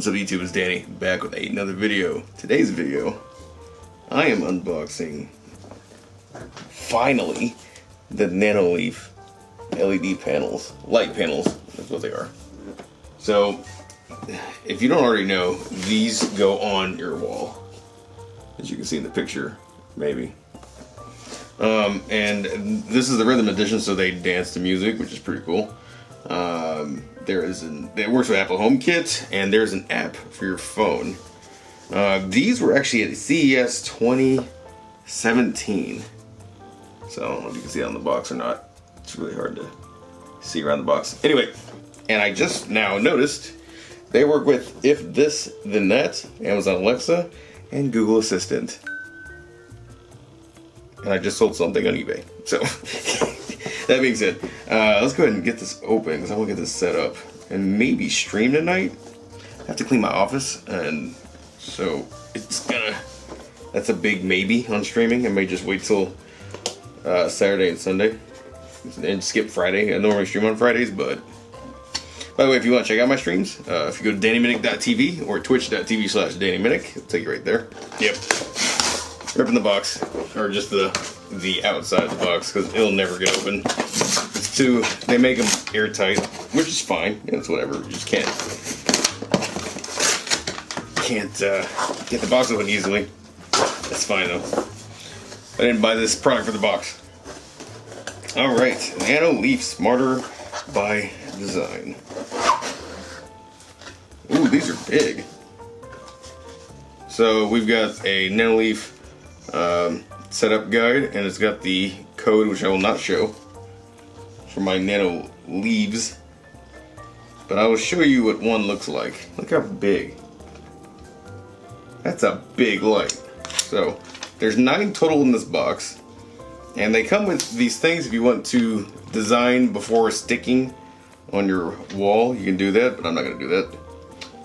What's up YouTube, it's Danny, back with another video. Today's video, I am unboxing, finally, the Nanoleaf LED panels. Light panels, that's what they are. So, if you don't already know, these go on your wall. As you can see in the picture, maybe. And this is the rhythm edition, so they dance to music, which is pretty cool. It works with Apple HomeKit, and there's an app for your phone. These were actually at CES 2017. So I don't know if you can see it on the box or not. It's really hard to see around the box. Anyway, and I just now noticed they work with If This Then That, Amazon Alexa, and Google Assistant. And I just sold something on eBay. So that being said, let's go ahead and get this open because I want to get this set up and maybe stream tonight. I have to clean my office, and so that's a big maybe on streaming. I may just wait till Saturday and Sunday and skip Friday. I normally stream on Fridays, but by the way, if you want to check out my streams, if you go to DannyMinick.tv or twitch.tv/DannyMinick, it'll take you right there. Yep. Ripping the box, or just the outside of the box, because it'll never get open. It's too, they make them airtight, which is fine. It's whatever. You just can't get the box open easily. That's fine though. I didn't buy this product for the box. All right, Nanoleaf, smarter by design. Ooh, these are big. So we've got a Nanoleaf setup guide, and it's got the code, which I will not show, for my Nano leaves, but I will show you what one looks like. Look how big. That's a big light. So there's 9 total in this box, and they come with these things if you want to design before sticking on your wall. You can do that, but I'm not going to do that.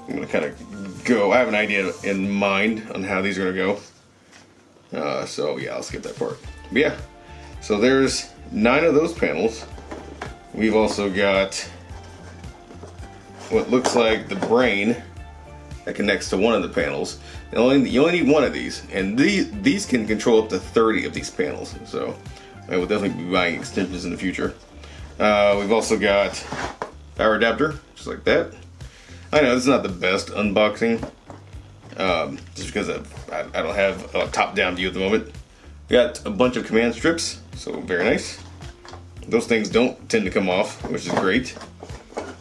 I'm going to kind of go, I have an idea in mind on how these are going to go. So yeah, I'll skip that part. But yeah, so there's 9 of those panels. We've also got what looks like the brain that connects to one of the panels. You only need one of these, and these can control up to 30 of these panels. So I will definitely be buying extensions in the future. We've also got power adapter, just like that. I know this is not the best unboxing, just because I don't have a top-down view at the moment. We got a bunch of command strips, so very nice. Those things don't tend to come off, which is great.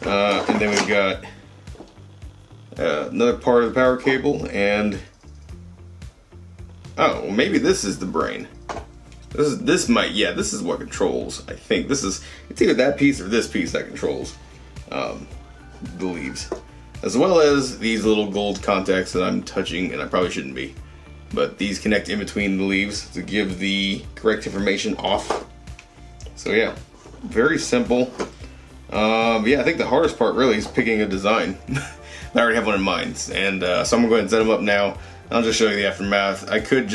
And then we've got another part of the power cable, and oh, maybe this is the brain. This is what controls. I think it's either that piece or this piece that controls the leaves. As well as these little gold contacts that I'm touching, and I probably shouldn't be. But these connect in between the leaves to give the correct information off. So yeah, very simple. Yeah, I think the hardest part really is picking a design. I already have one in mind, and so I'm gonna go ahead and set them up now. I'll just show you the aftermath. I could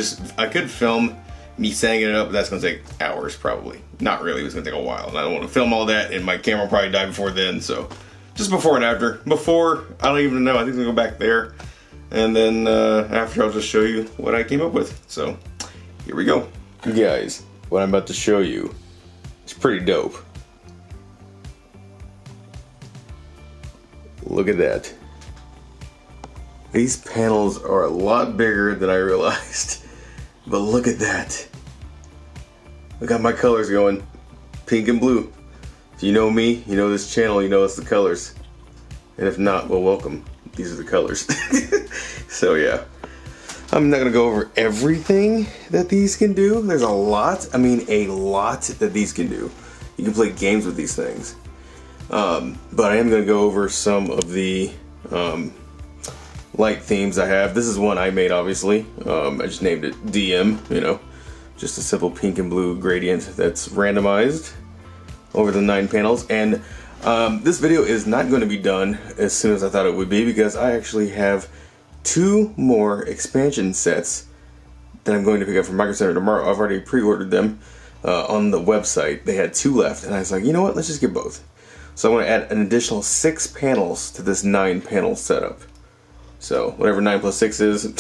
film me setting it up, but that's gonna take hours probably. Not really, it's gonna take a while, and I don't want to film all that, and my camera will probably die before then, so. Just before and after. Before, I don't even know. I think I'm gonna go back there. And then after, I'll just show you what I came up with. So, here we go. You guys, what I'm about to show you is pretty dope. Look at that. These panels are a lot bigger than I realized. But look at that. Look how my colors going. Pink and blue. If you know me, you know this channel, you know it's the colors. And if not, well, welcome. These are the colors. So yeah, I'm not gonna go over everything that these can do. There's a lot, a lot that these can do. You can play games with these things. But I am gonna go over some of the light themes I have. This is one I made, obviously. I just named it DM, just a simple pink and blue gradient that's randomized over the 9 panels. And this video is not going to be done as soon as I thought it would be, because I actually have 2 more expansion sets that I'm going to pick up from Micro Center tomorrow. I've already pre-ordered them on the website. They had 2 left, and I was like, you know what, let's just get both. So I'm going to add an additional 6 panels to this 9 panel setup. So whatever 9 plus 6 is,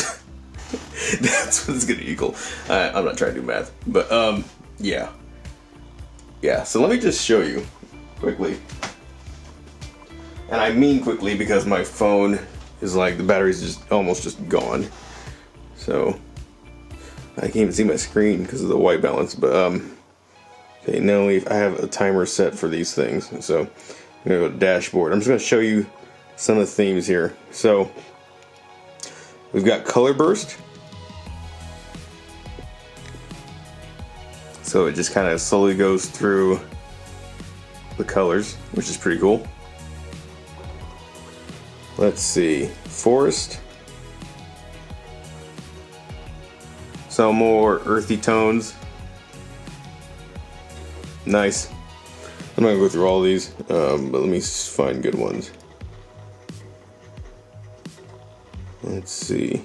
that's what it's gonna equal. I'm not trying to do math, but yeah. So let me just show you quickly, and I mean quickly because my phone is like the battery's just almost just gone. So I can't even see my screen because of the white balance. But okay, Nanoleaf. I have a timer set for these things, so I'm gonna go to dashboard. I'm just gonna show you some of the themes here. So we've got color burst. So it just kind of slowly goes through the colors, which is pretty cool. Let's see, forest. Some more earthy tones. Nice. I'm not gonna go through all these, but let me find good ones. Let's see.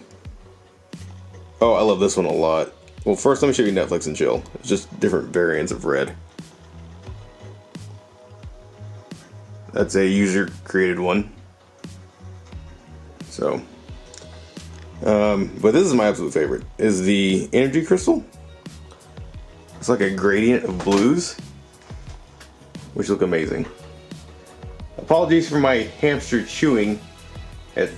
Oh, I love this one a lot. Well, first let me show you Netflix and Chill. It's just different variants of red. That's a user-created one. So, but this is my absolute favorite. Is the energy crystal. It's like a gradient of blues, which look amazing. Apologies for my hamster chewing at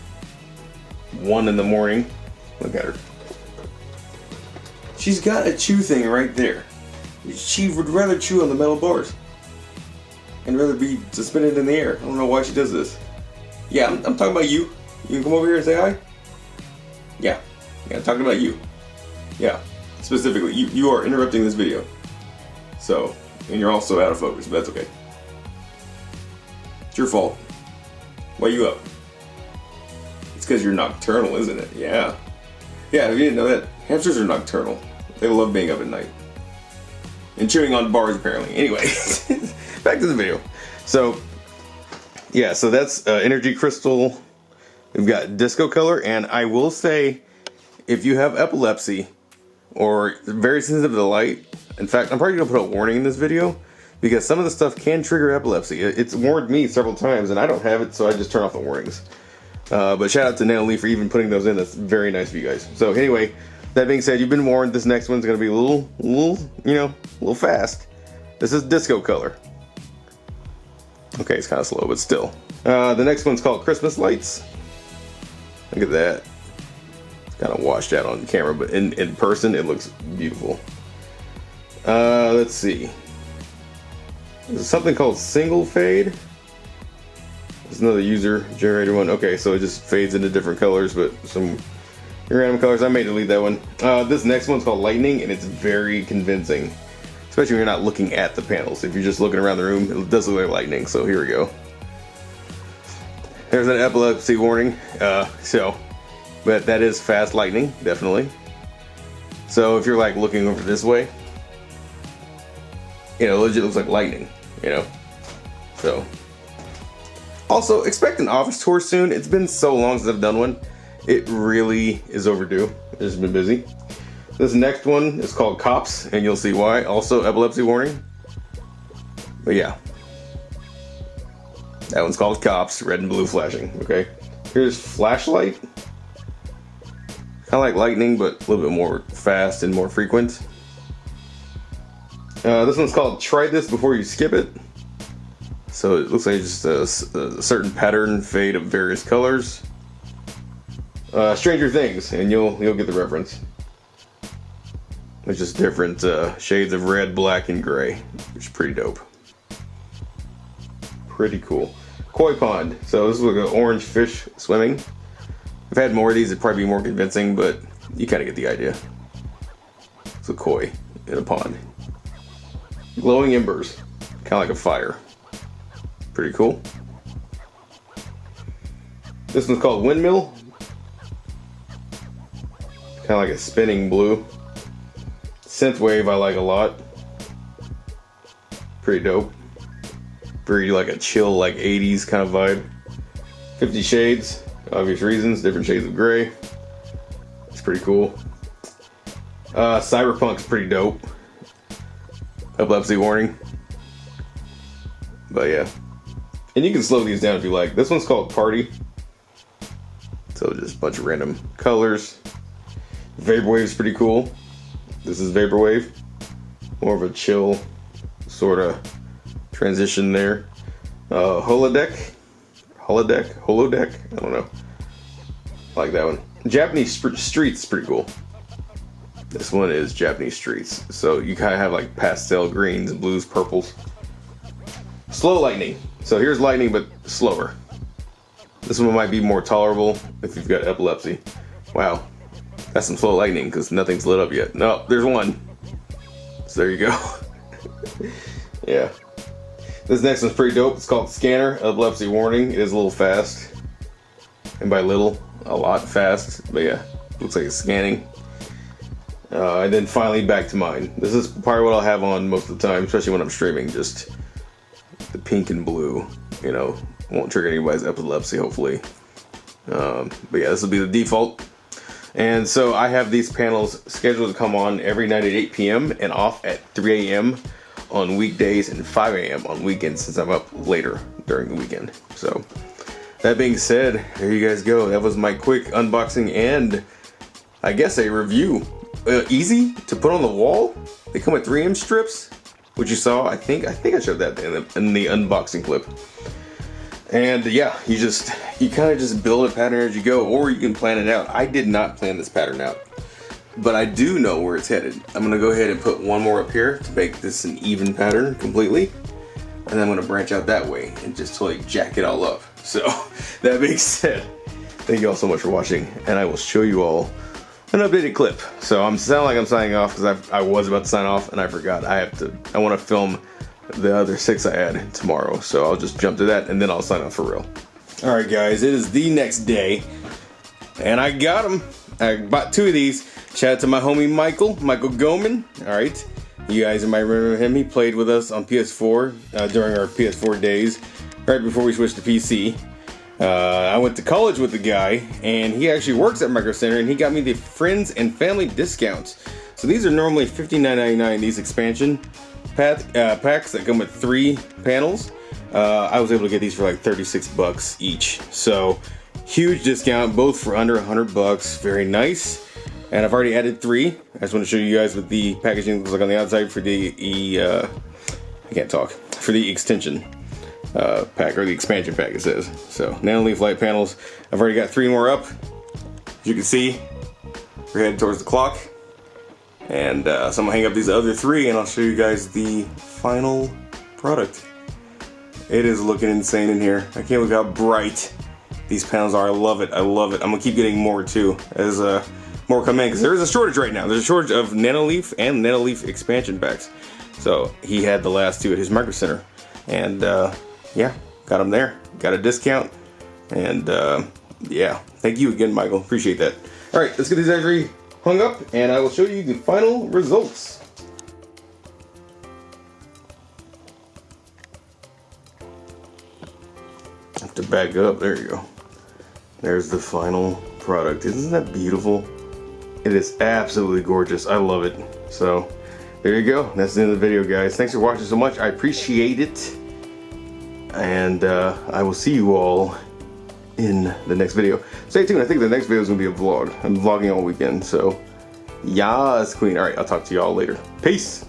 1 in the morning. Look at her. She's got a chew thing right there. She would rather chew on the metal bars and rather be suspended in the air. I don't know why she does this. Yeah, I'm talking about you. You can come over here and say hi? Yeah, I'm talking about you. Yeah, specifically, you are interrupting this video. So, and you're also out of focus, but that's okay. It's your fault. Why are you up? It's because you're nocturnal, isn't it? Yeah. Yeah, if you didn't know that, hamsters are nocturnal. They love being up at night. And chewing on bars, apparently. Anyway, back to the video. So, yeah, so that's energy crystal. We've got disco color, and I will say, if you have epilepsy or very sensitive to the light, in fact, I'm probably gonna put a warning in this video because some of the stuff can trigger epilepsy. It's warned me several times, and I don't have it, so I just turn off the warnings. But shout out to Nanoleaf for even putting those in. That's very nice of you guys. So anyway, that being said, you've been warned. This next one's gonna be a little fast. This is disco color. Okay, it's kind of slow, but still. The next one's called Christmas lights. Look at that. It's kind of washed out on camera, but in person, it looks beautiful. Let's see. There's something called single fade. There's another user generated one. Okay, so it just fades into different colors, but some random colors. I may delete that one. This next one's called lightning, and it's very convincing, especially when you're not looking at the panels. If you're just looking around the room, it does look like lightning. So here we go. There's an epilepsy warning. But that is fast lightning, definitely. So if you're like looking over this way, it legit looks like lightning, So, also expect an office tour soon. It's been so long since I've done one. It really is overdue. I've just been busy. This next one is called Cops, and you'll see why. Also epilepsy warning. But yeah. That one's called Cops, red and blue flashing, okay? Here's Flashlight. Kind of like lightning, but a little bit more fast and more frequent. This one's called Try This Before You Skip It. So it looks like just a certain pattern fade of various colors. Stranger Things, and you'll get the reference. It's just different shades of red, black, and gray, which is pretty dope. Pretty cool. Koi pond. So this is like an orange fish swimming. If I had more of these, it'd probably be more convincing, but you kind of get the idea. It's a koi in a pond. Glowing embers, kind of like a fire. Pretty cool. This one's called Windmill. Kind of like a spinning blue. Synthwave I like a lot. Pretty dope. Very like a chill, like 80s kind of vibe. 50 Shades, obvious reasons, different shades of gray. It's pretty cool. Cyberpunk's pretty dope. Epilepsy warning. But yeah. And you can slow these down if you like. This one's called Party. So just a bunch of random colors. Vaporwave is pretty cool. This is Vaporwave. More of a chill sort of transition there. Holodeck, I don't know. I like that one. Japanese Streets is pretty cool. This one is Japanese Streets. So you kind of have like pastel greens, blues, purples. Slow lightning. So here's lightning, but slower. This one might be more tolerable if you've got epilepsy. Wow, that's some slow lightning because nothing's lit up yet. No, there's one. So there you go. Yeah. This next one's pretty dope. It's called Scanner, Epilepsy Warning. It is a little fast. And by little, a lot fast. But yeah, looks like it's scanning. And then finally back to mine. This is probably what I'll have on most of the time, especially when I'm streaming. Just the pink and blue, you know, won't trigger anybody's epilepsy, hopefully. But yeah, this will be the default. And so I have these panels scheduled to come on every night at 8 p.m. and off at 3 a.m. on weekdays and 5 a.m. on weekends since I'm up later during the weekend. So that being said, there you guys go. That was my quick unboxing and I guess a review. Easy to put on the wall. They come with 3M strips, which you saw. I think I showed that in the unboxing clip. And yeah, you kind of just build a pattern as you go, or you can plan it out. I did not plan this pattern out, but I do know where it's headed. I'm gonna go ahead and put one more up here to make this an even pattern completely. And then I'm gonna branch out that way and just totally jack it all up. So that being said, thank you all so much for watching, and I will show you all an updated clip. So I'm sounding like I'm signing off because I was about to sign off and I forgot. I want to film the other 6 I had tomorrow. So I'll just jump to that and then I'll sign off for real. All right, guys, it is the next day and I got them. I bought 2 of these. Shout out to my homie Michael Goman. All right, you guys might remember him. He played with us on PS4 during our PS4 days, right before we switched to PC. I went to college with the guy, and he actually works at Micro Center, and he got me the friends and family discounts. So these are normally $59.99. These expansion packs that come with 3 panels. I was able to get these for like $36 each. So huge discount, both for under $100. Very nice. And I've already added 3. I just want to show you guys what the packaging looks like on the outside for the for the extension pack, or the expansion pack it says. So Nanoleaf light panels. I've already got 3 more up. As you can see, we're headed towards the clock. And so I'm gonna hang up these other 3 and I'll show you guys the final product. It is looking insane in here. I can't believe how bright these panels are. I love it. I love it. I'm gonna keep getting more too as more come in, because there is a shortage right now. There's a shortage of Nanoleaf and Nanoleaf expansion packs. So he had the last 2 at his Micro Center. And yeah, got them there. Got a discount. And yeah, thank you again, Michael. Appreciate that. All right, let's get these every hung up and I will show you the final results. Have to back up. There you go. There's the final product. Isn't that beautiful? It is absolutely gorgeous. I love it. So there you go. That's the end of the video, guys. Thanks for watching so much. I appreciate it. And I will see you all in the next video. Stay tuned. I think the next video is going to be a vlog. I'm vlogging all weekend. So, yas, queen. All right, I'll talk to y'all later. Peace.